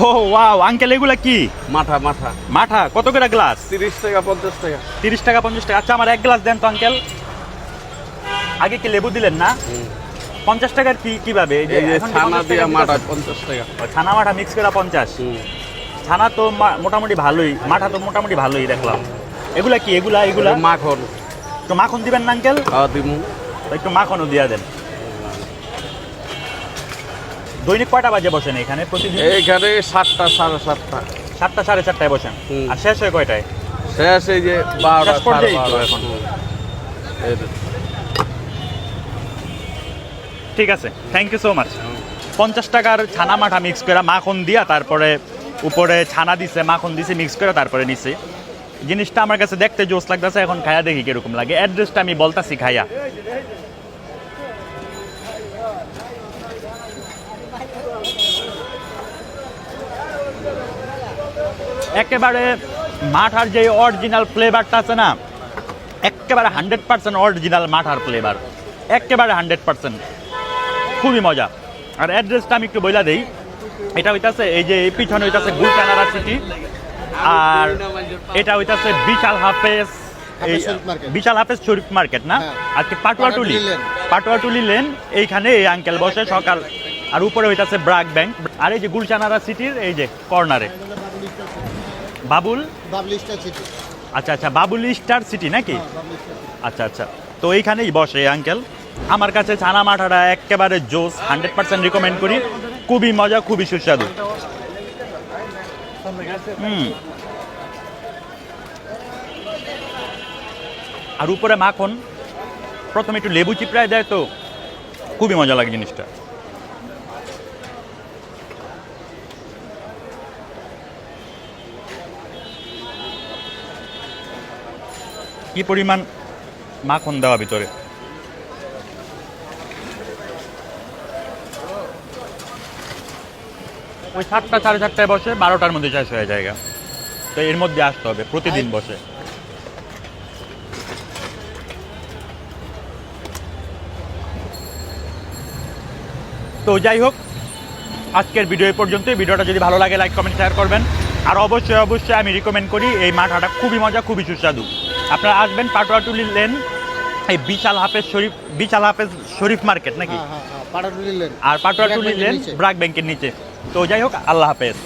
ও wow uncle, এগুলা কি? মাঠা মাঠা মাঠা কত করে গ্লাস? 30 টাকা 50 টাকা। 30 টাকা 50 টাকা। আচ্ছা আমার এক গ্লাস দেন তো আঙ্কেল। আগে কি লেবু দিলেন না? 50 টাকার কি কিভাবে? এই যে এখন কি ছানা 50 দিয়া টাকা মাঠা দিতেছেন? 50 টাকা। ও, ছানা মাঠা মিক্স করে 50। ছানা তো মোটামুটি ভালোই, মাঠা তো মোটামুটি ভালোই দেখলাম। এগুলা কি? এগুলা এটা মাখন। একটু মাখন দিবেন না আঙ্কেল? খাওয়া দিমু। একটু মাখনও দিয়া দেন। দৈনিক কয়টা বাজে বসেন এখানে প্রতিদিন? এইখানে 7টা 7:30। 7টা 4:30টায় বসেন। হুম। আর শেষ হয় কয়টায়? শেষ এই যে 12টা শেষ পর্যায়েই তো 12:30 এখন। এই যে। ঠিক আছে, থ্যাংক ইউ সো মাচ। 50 টাকার ছানা মাঠা মিক্স করে মাখন দিয়া, তারপরে উপরে ছানা দিছে, মাখন দিছে, মিক্স করে তারপরে নিছে। জিনিসটা আমার কাছে দেখতে জোস লাগতেছে, এখন খায়া দেখি কিরকম লাগে। অ্যাড্রেসটা আমি বলতাছি খায়া। একেবারে মাঠার যে অরিজিনাল ফ্লেভারটা আছে না, একেবারে 100% অরিজিনাল মাঠার ফ্লেভার, একেবারে 100%। খুবই মজা। আর অ্যাড্রেসটা আমি একটু বইলা দেই। এটা হইতাছে এই যে পিছনে হইতাছে গুলচানারা সিটি, আর এটা হইতাছে বিশাল হাফেজ, এই বিশাল হাফেজ শরীফ মার্কেট না, আজকে পাটুয়াটুলি লেন। এইখানে এই আঙ্কেল বসে সকাল। আর উপরে হইতাছে ব্রাক ব্যাংক। আর এই যে গুলচানারা সিটির এই যে কর্নারে বাবুল স্টার সিটি। আচ্ছা আচ্ছা, বাবুল স্টার সিটি নাকি? আচ্ছা আচ্ছা, তো এইখানেই বসে আঙ্কেল। আমার কাছে ছানা মাঠাটা একেবারে জোস, 100% রিকমেন্ড করি। খুবই মজা, খুবই সুস্বাদু। আর উপরে মাখন, প্রথমে একটু লেবু চিপড়ায় দেয়, তো খুবই মজা লাগে জিনিসটা। কি পরিমাণ মাখন দেওয়া ভিতরে। ওই 7টা 7:30টায় বসে, 12টার মধ্যে শেষ হয়ে যায়। তো এর মধ্যে আসতে হবে, প্রতিদিন বসে। তো যাই হোক, আজকের ভিডিও এই পর্যন্তই। ভিডিওটা যদি ভালো লাগে লাইক কমেন্ট শেয়ার করবেন। আর অবশ্যই অবশ্যই আমি রিকমেন্ড করি, এই মাঠাটা খুবই মজা, খুবই সুস্বাদু। আপনারা আসবেন পাটুয়াটুলি লেন, এই বিশাল হাফেজ শরীফ মার্কেট নাকি? পাটুয়াটুলি লেন। আর পাটুয়াটুলি লেন ব্রাক ব্যাংকের নিচে। তো যাই হোক, আল্লাহ হাফেজ।